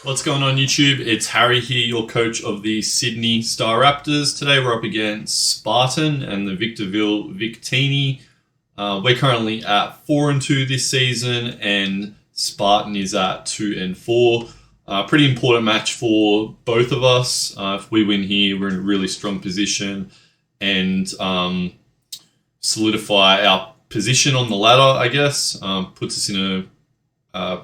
What's going on YouTube? It's Harry here, your coach of the Sydney Star Raptors. Today we're up against Spartan and the Victorville Victini. We're currently at 4-2 this season and Spartan is at 2-4. Pretty important match for both of us. If we win here, we're in a really strong position and solidify our position on the ladder, I guess. Puts us in a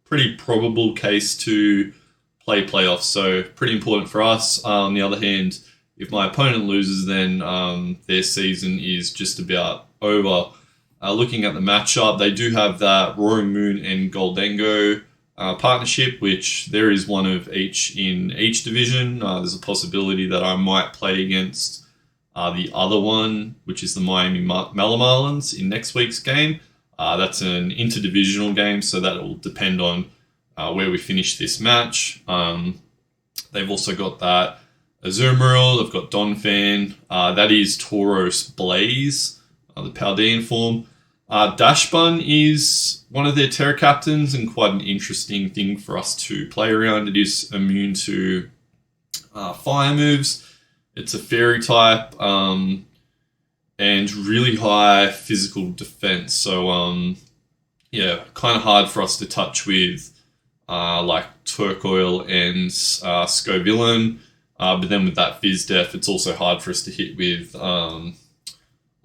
pretty probable case to play playoffs, so pretty important for us. On the other hand, if my opponent loses, then their season is just about over. Looking at the matchup, they do have that Roaring Moon and Goldango partnership, which there is one of each in each division. There's a possibility that I might play against the other one, which is the Miami Marlins in next week's game. That's an interdivisional game, so that will depend on where we finish this match. They've also got that Azumarill, they've got Donphan, that is Tauros Blaze, the Paldean form. Dashbun is one of their Terra captains and quite an interesting thing for us to play around. It is immune to fire moves. It's a fairy type and really high physical defense. So yeah, kind of hard for us to touch with like Turcoil and Scovillain. But then with that Fizz Def, it's also hard for us to hit with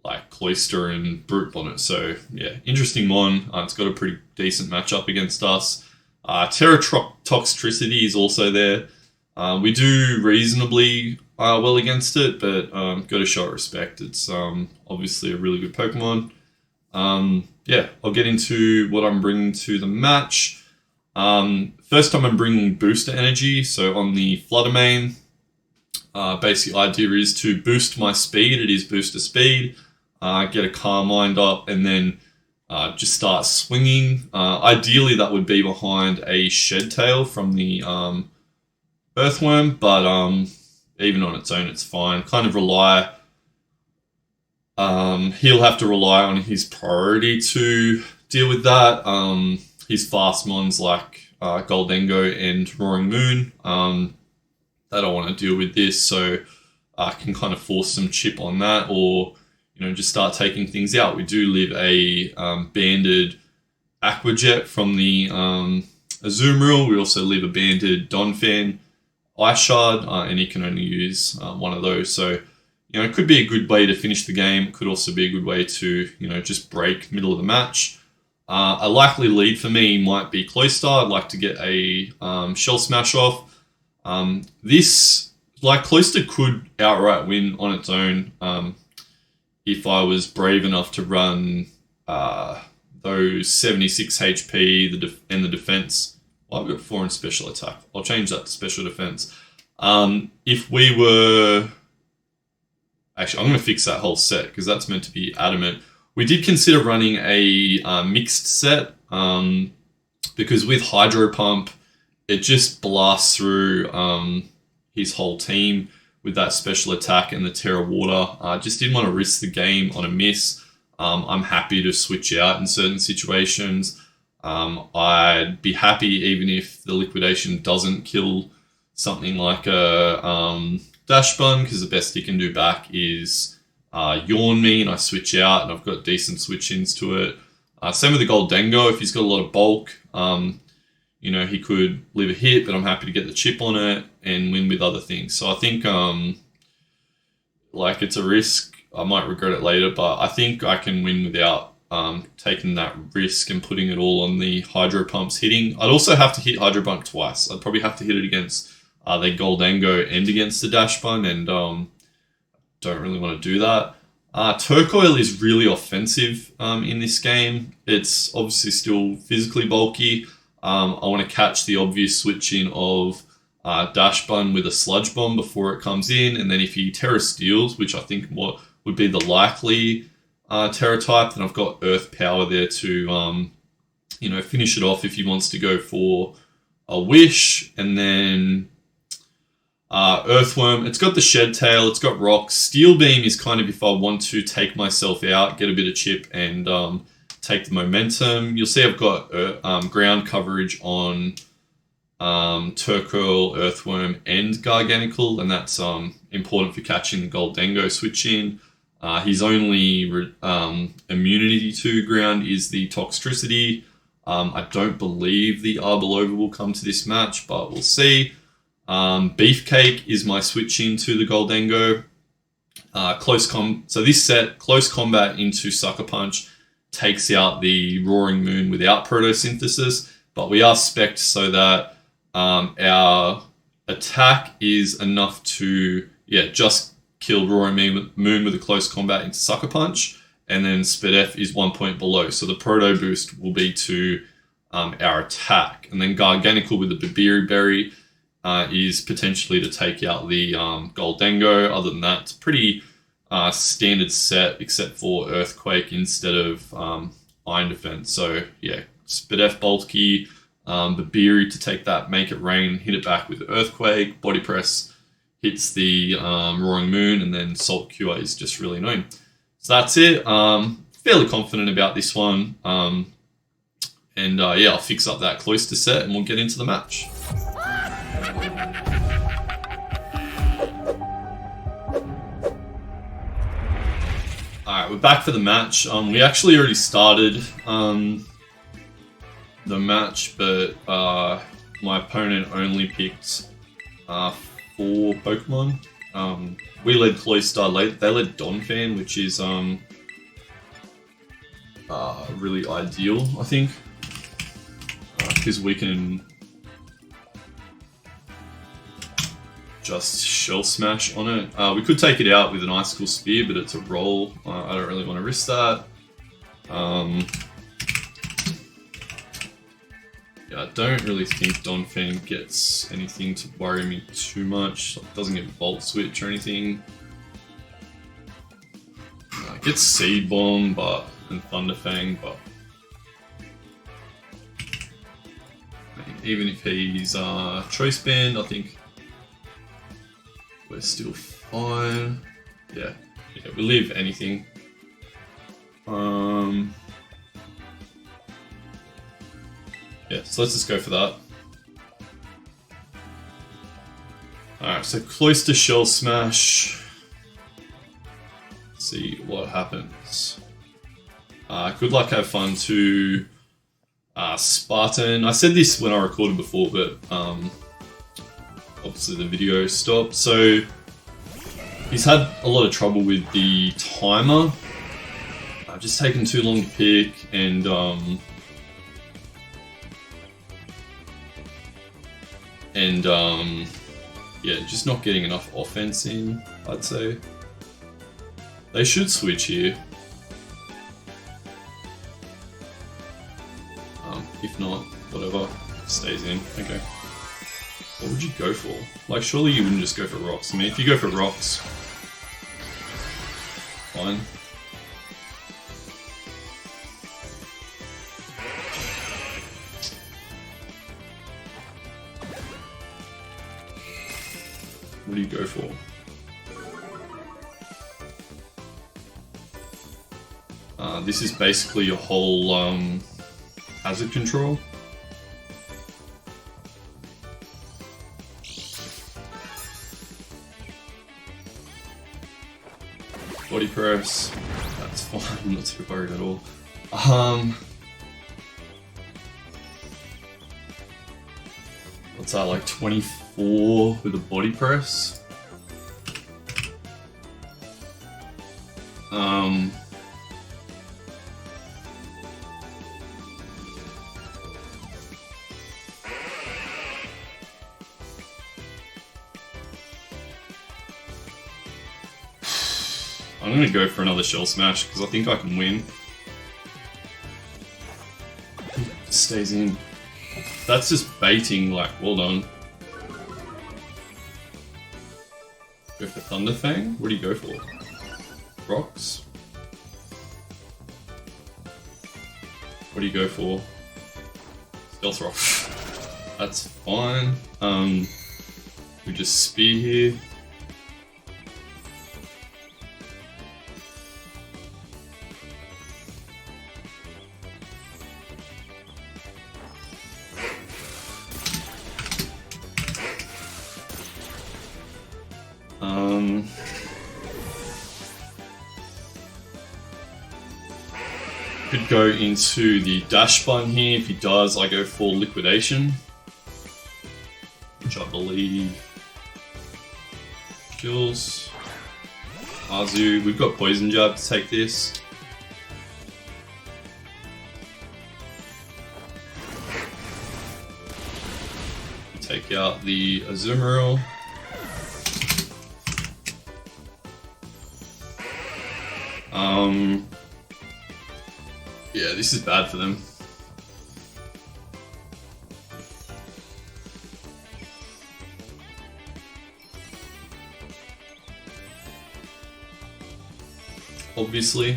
like Cloyster and Brute Bonnet. So yeah, interesting mon. It's got a pretty decent matchup against us. Terra Toxtricity is also there. We do reasonably well against it, but got to show it respect. It's obviously a really good Pokemon. Yeah, I'll get into what I'm bringing to the match. First time I'm bringing Booster Energy, so on the Flutter main, basic idea is to boost my speed. It is booster speed, get a Carmine up, and then just start swinging. Ideally, that would be behind a Shed Tail from the Earthworm, but even on its own, it's fine. Kind of rely. He'll have to rely on his priority to deal with that. His fast mons like Goldango and Roaring Moon, they don't want to deal with this, so I can kind of force some chip on that, or just start taking things out. We do live a banded Aquajet from the Azumarill. We also live a banded Donphan Ice Shard, and he can only use one of those. So it could be a good way to finish the game. Could also be a good way to just break middle of the match. A likely lead for me might be Cloyster. I'd like to get a Shell Smash off. Cloyster could outright win on its own if I was brave enough to run those 76 HP and the defense. Well, I've got 4 in special attack. I'll change that to special defense. If we were... Actually, I'm going to fix that whole set because that's meant to be adamant. We did consider running a mixed set because with Hydro Pump, it just blasts through his whole team with that special attack and the Terra Water. I just didn't want to risk the game on a miss. I'm happy to switch out in certain situations. I'd be happy even if the liquidation doesn't kill something like a Dashbun, because the best he can do back is Yawn me and I switch out and I've got decent switch-ins to it. Same with the Goldango. If he's got a lot of bulk, he could live a hit, but I'm happy to get the chip on it and win with other things. So I think it's a risk. I might regret it later, but I think I can win without taking that risk and putting it all on the Hydro Pumps hitting. I'd also have to hit Hydro Pump twice. I'd probably have to hit it against the Goldango and against the Dashbun, and don't really want to do that. Turcoil is really offensive in this game. It's obviously still physically bulky. I want to catch the obvious switch in of Dashbun with a Sludge Bomb before it comes in, and then if he Terra Steals, which I think what would be the likely Terra type, then I've got Earth Power there to finish it off if he wants to go for a Wish, and then Earthworm. It's got the Shed Tail, it's got Rocks. Steel Beam is kind of if I want to take myself out, get a bit of chip, and take the momentum. You'll see I've got ground coverage on Turquoise, Earthworm, and Garganical, and that's important for catching the Goldengo switch in. His only immunity to ground is the Toxtricity. I don't believe the Arbolover will come to this match, but we'll see. Beefcake is my switch into the Goldengo. So this set, Close Combat into Sucker Punch takes out the Roaring Moon without Protosynthesis, but we are spec'd so that our attack is enough to just kill Roaring Moon with a Close Combat into Sucker Punch, and then Spadef is 1 point below. So the Proto boost will be to our attack. And then Garganical with the Babiri Berry is potentially to take out the Goldengo. Other than that, it's pretty standard set, except for Earthquake instead of Iron Defense. So yeah, Spadef Bulky, Babiri to take that, make it rain, hit it back with Earthquake, Body Press hits the Roaring Moon, and then Salt Cure is just really annoying. So that's it. Fairly confident about this one. I'll fix up that Cloyster set and we'll get into the match. Alright, we're back for the match. We actually already started the match, but my opponent only picked 4 Pokemon. We led Cloyster, they led Donphan, which is really ideal, I think, because we can just Shell Smash on it. We could take it out with an Icicle Spear, but it's a roll. I don't really want to risk that. I don't really think Donphan gets anything to worry me too much. It doesn't get Volt Switch or anything. It gets Seed Bomb and Thunderfang, but even if he's Choice Band, I think we're still fine. Yeah, we live anything. So let's just go for that. Alright, so Cloyster Shell Smash. Let's see what happens. Good luck, have fun to Spartan. I said this when I recorded before, but obviously the video stopped. So he's had a lot of trouble with the timer. I've just taken too long to pick, and just not getting enough offense in, I'd say. They should switch here. If not, whatever, stays in. Okay. What would you go for? Like, surely you wouldn't just go for rocks. I mean, if you go for rocks, fine. What do you go for? This is basically your whole hazard control. Body press, that's fine, I'm not too worried at all. What's that, like 24 with a body press? I'm gonna go for another Shell Smash because I think I can win. Stays in. That's just baiting, like, well done. Go for Thunderfang? What do you go for? Rocks? What do you go for? Stealth Rock. That's fine. We just Spear here. could go into the dash button here. If he does, I go for liquidation, which I believe kills. Azu, we've got poison jab to take this. Take out the Azumarill. Yeah, this is bad for them. Obviously,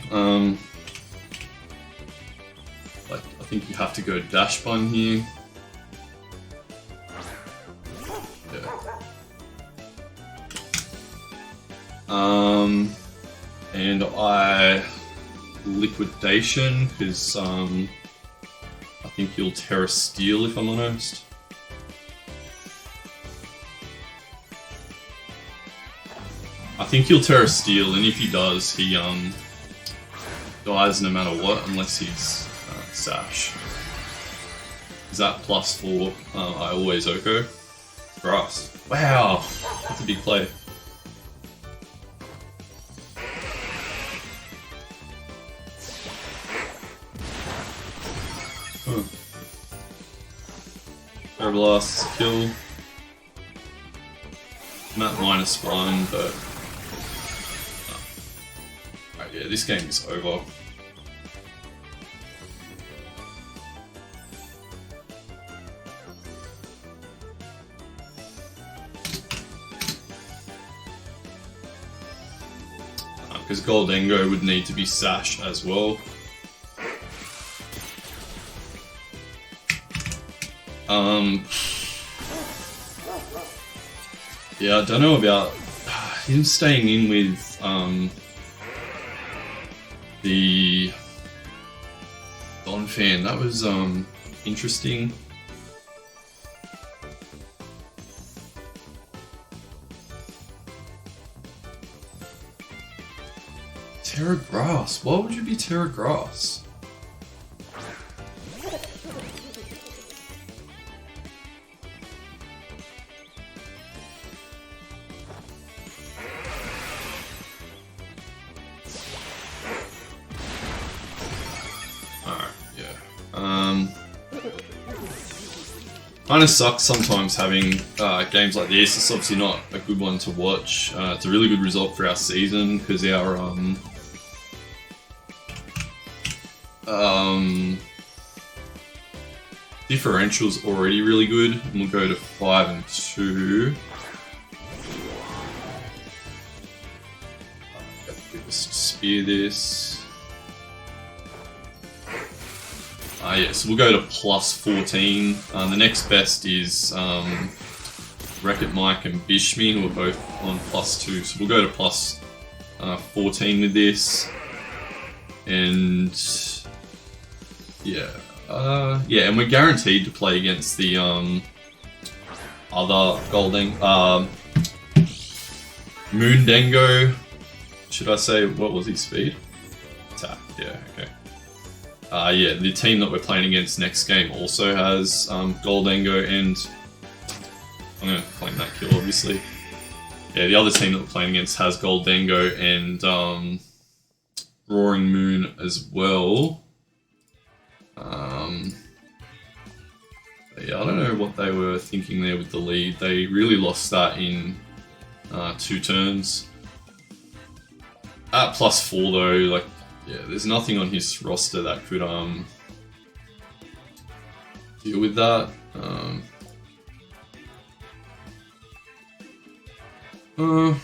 like I think you have to go dash button here. And I liquidation because I think he'll Terra Steel if I'm honest. I think he'll Terra Steel, and if he does, he dies no matter what unless he's Sash. Is that +4? I always Oko. Grass. Wow, that's a big play. Blast, kill. Map -1, but right, yeah, this game is over. Because Goldengo would need to be Sash as well. Yeah, I don't know about him staying in with the Don fan. That was interesting. Terra Grass. Why would you be Terra Grass? Kind of sucks sometimes having games like this. It's obviously not a good one to watch. It's a really good result for our season because our differential's already really good. And we'll go to 5 and 2. Just spear this. Yeah, so we'll go to +14. The next best is Wreck-It Mike and Bishmi, who are both on +2. So we'll go to +14 with this. And yeah, yeah, and we're guaranteed to play against the other Golding Moondango. Should I say what was his speed? Attack. Yeah. Okay. Yeah, the team that we're playing against next game also has Goldango, and I'm going to claim that kill, obviously. Yeah, the other team that we're playing against has Goldango and Roaring Moon as well. Yeah, I don't know what they were thinking there with the lead. They really lost that in 2 turns. At +4 though, like, yeah, there's nothing on his roster that could deal with that. I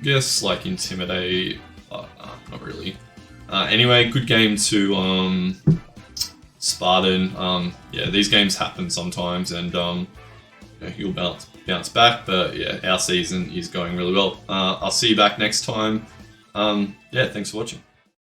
guess like Intimidate, not really. Anyway, good game to Spartan. Yeah, these games happen sometimes, and he'll bounce back, but yeah, our season is going really well. I'll see you back next time. Yeah, thanks for watching.